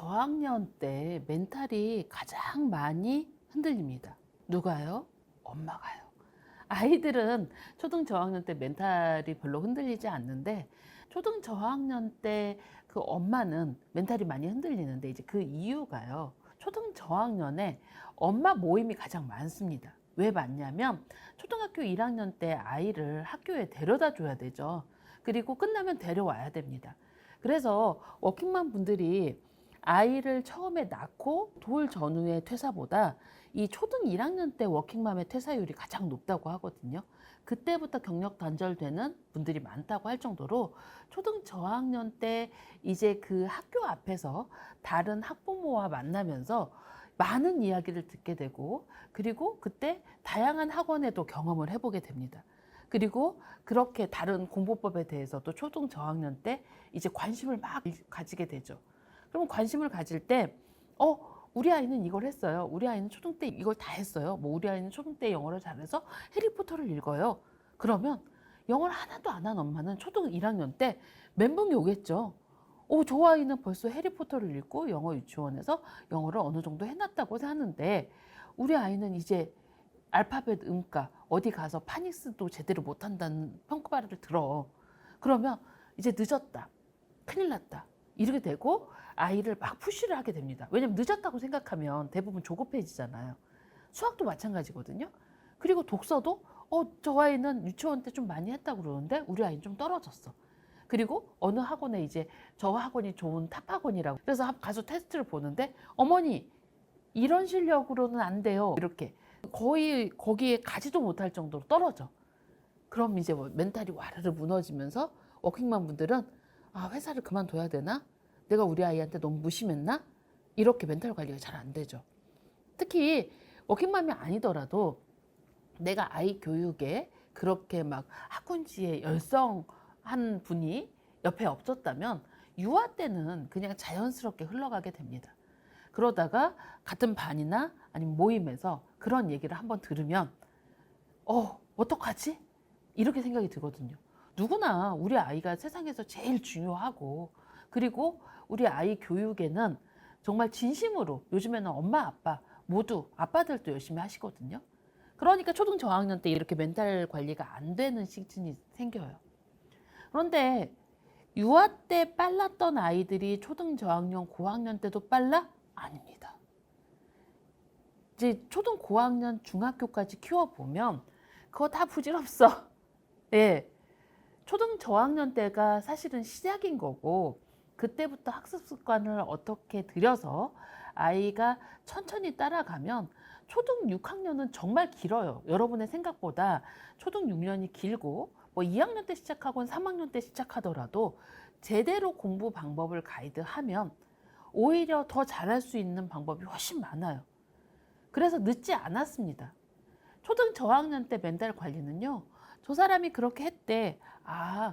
저학년 때 멘탈이 가장 많이 흔들립니다. 누가요? 엄마가요. 아이들은 초등 저학년 때 멘탈이 별로 흔들리지 않는데 초등 저학년 때 그 엄마는 멘탈이 많이 흔들리는데 이제 그 이유가요. 초등 저학년에 엄마 모임이 가장 많습니다. 왜 많냐면 초등학교 1학년 때 아이를 학교에 데려다 줘야 되죠. 그리고 끝나면 데려와야 됩니다. 그래서 워킹맘 분들이 아이를 처음에 낳고 돌 전후의 퇴사보다 이 초등 1학년 때 워킹맘의 퇴사율이 가장 높다고 하거든요. 그때부터 경력 단절되는 분들이 많다고 할 정도로 초등 저학년 때 이제 그 학교 앞에서 다른 학부모와 만나면서 많은 이야기를 듣게 되고 그리고 그때 다양한 학원에도 경험을 해보게 됩니다. 그리고 그렇게 다른 공부법에 대해서도 초등 저학년 때 이제 관심을 막 가지게 되죠. 그럼 관심을 가질 때, 우리 아이는 이걸 했어요. 우리 아이는 초등 때 이걸 다 했어요. 뭐 우리 아이는 초등 때 영어를 잘해서 해리포터를 읽어요. 그러면 영어를 하나도 안 한 엄마는 초등 1학년 때 멘붕이 오겠죠. 저 아이는 벌써 해리포터를 읽고 영어 유치원에서 영어를 어느 정도 해놨다고 하는데 우리 아이는 이제 알파벳 음가 어디 가서 파닉스도 제대로 못한다는 평가를 들어. 그러면 이제 늦었다. 큰일 났다. 이렇게 되고 아이를 막 푸시를 하게 됩니다. 왜냐면 늦었다고 생각하면 대부분 조급해지잖아요. 수학도 마찬가지거든요. 그리고 독서도 저 아이는 유치원 때 좀 많이 했다고 그러는데 우리 아이는 좀 떨어졌어. 그리고 어느 학원에 이제 저 학원이 좋은 탑 학원이라고 그래서 가서 테스트를 보는데 어머니 이런 실력으로는 안 돼요. 이렇게 거의 거기에 가지도 못할 정도로 떨어져. 그럼 이제 뭐 멘탈이 와르르 무너지면서 워킹맘 분들은 회사를 그만둬야 되나? 내가 우리 아이한테 너무 무심했나? 이렇게 멘탈 관리가 잘 안 되죠. 특히 워킹맘이 아니더라도 내가 아이 교육에 그렇게 막 학군지에 열성한 분이 옆에 없었다면 유아 때는 그냥 자연스럽게 흘러가게 됩니다. 그러다가 같은 반이나 아니면 모임에서 그런 얘기를 한번 들으면 어떡하지? 이렇게 생각이 들거든요. 누구나 우리 아이가 세상에서 제일 중요하고 그리고 우리 아이 교육에는 정말 진심으로 요즘에는 엄마 아빠 모두 아빠들도 열심히 하시거든요. 그러니까 초등 저학년 때 이렇게 멘탈 관리가 안 되는 시즌이 생겨요. 그런데 유아 때 빨랐던 아이들이 초등 저학년 고학년 때도 빨라? 아닙니다. 이제 초등 고학년 중학교까지 키워보면 그거 다 부질없어. 예. 초등 저학년 때가 사실은 시작인 거고 그때부터 학습 습관을 어떻게 들여서 아이가 천천히 따라가면 초등 6학년은 정말 길어요. 여러분의 생각보다 초등 6년이 길고 뭐 2학년 때 시작하건 3학년 때 시작하더라도 제대로 공부 방법을 가이드하면 오히려 더 잘할 수 있는 방법이 훨씬 많아요. 그래서 늦지 않았습니다. 초등 저학년 때 멘탈 관리는요. 저 사람이 그렇게 했대.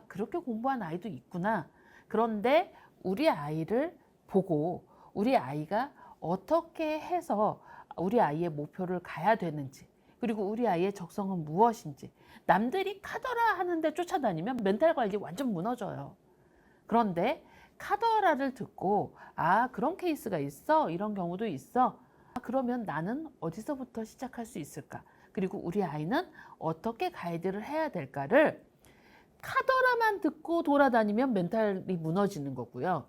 그렇게 공부한 아이도 있구나. 그런데 우리 아이를 보고 우리 아이가 어떻게 해서 우리 아이의 목표를 가야 되는지 그리고 우리 아이의 적성은 무엇인지 남들이 카더라 하는데 쫓아다니면 멘탈 관리 완전 무너져요. 그런데 카더라를 듣고 그런 케이스가 있어? 이런 경우도 있어? 그러면 나는 어디서부터 시작할 수 있을까? 그리고 우리 아이는 어떻게 가이드를 해야 될까를 카더라만 듣고 돌아다니면 멘탈이 무너지는 거고요.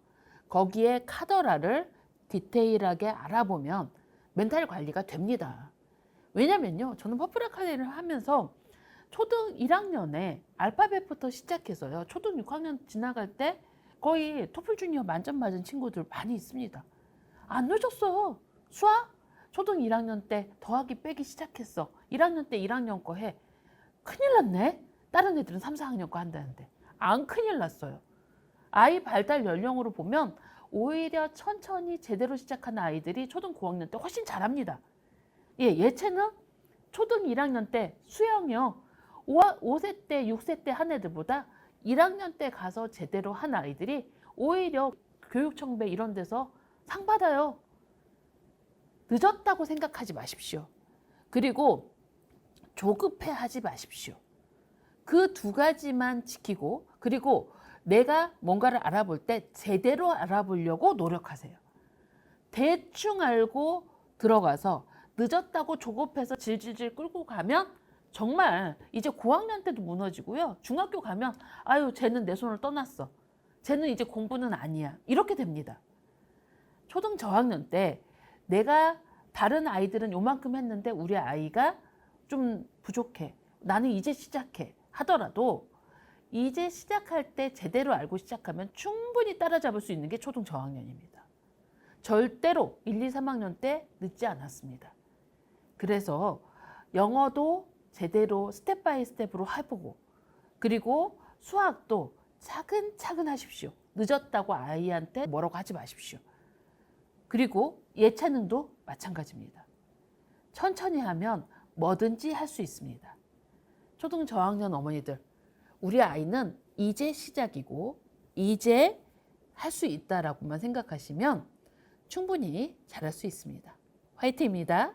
거기에 카더라를 디테일하게 알아보면 멘탈 관리가 됩니다. 왜냐면요. 저는 퍼플 아카데미를 하면서 초등 1학년에 알파벳부터 시작해서요. 초등 6학년 지나갈 때 거의 토플 주니어 만점 맞은 친구들 많이 있습니다. 안 늦었어요. 수학? 초등 1학년 때 더하기 빼기 시작했어. 1학년 때 1학년 거 해. 큰일 났네. 다른 애들은 3, 4학년 거 한다는데. 안 큰일 났어요. 아이 발달 연령으로 보면 오히려 천천히 제대로 시작하는 아이들이 초등 고학년 때 훨씬 잘합니다. 예체능 초등 1학년 때 수영이요. 5세 때, 6세 때 한 애들보다 1학년 때 가서 제대로 한 아이들이 오히려 교육청배 이런 데서 상 받아요. 늦었다고 생각하지 마십시오. 그리고 조급해 하지 마십시오. 그 두 가지만 지키고 그리고 내가 뭔가를 알아볼 때 제대로 알아보려고 노력하세요. 대충 알고 들어가서 늦었다고 조급해서 질질질 끌고 가면 정말 이제 고학년 때도 무너지고요. 중학교 가면 아유 쟤는 내 손을 떠났어. 쟤는 이제 공부는 아니야. 이렇게 됩니다. 초등 저학년 때 내가 다른 아이들은 요만큼 했는데 우리 아이가 좀 부족해. 나는 이제 시작해. 하더라도 이제 시작할 때 제대로 알고 시작하면 충분히 따라잡을 수 있는 게 초등 저학년입니다. 절대로 1, 2, 3학년 때 늦지 않았습니다. 그래서 영어도 제대로 스텝 바이 스텝으로 해보고 그리고 수학도 차근차근 하십시오. 늦었다고 아이한테 뭐라고 하지 마십시오. 그리고 예체능도 마찬가지입니다. 천천히 하면 뭐든지 할 수 있습니다. 초등 저학년 어머니들, 우리 아이는 이제 시작이고 이제 할 수 있다라고만 생각하시면 충분히 잘할 수 있습니다. 화이팅입니다.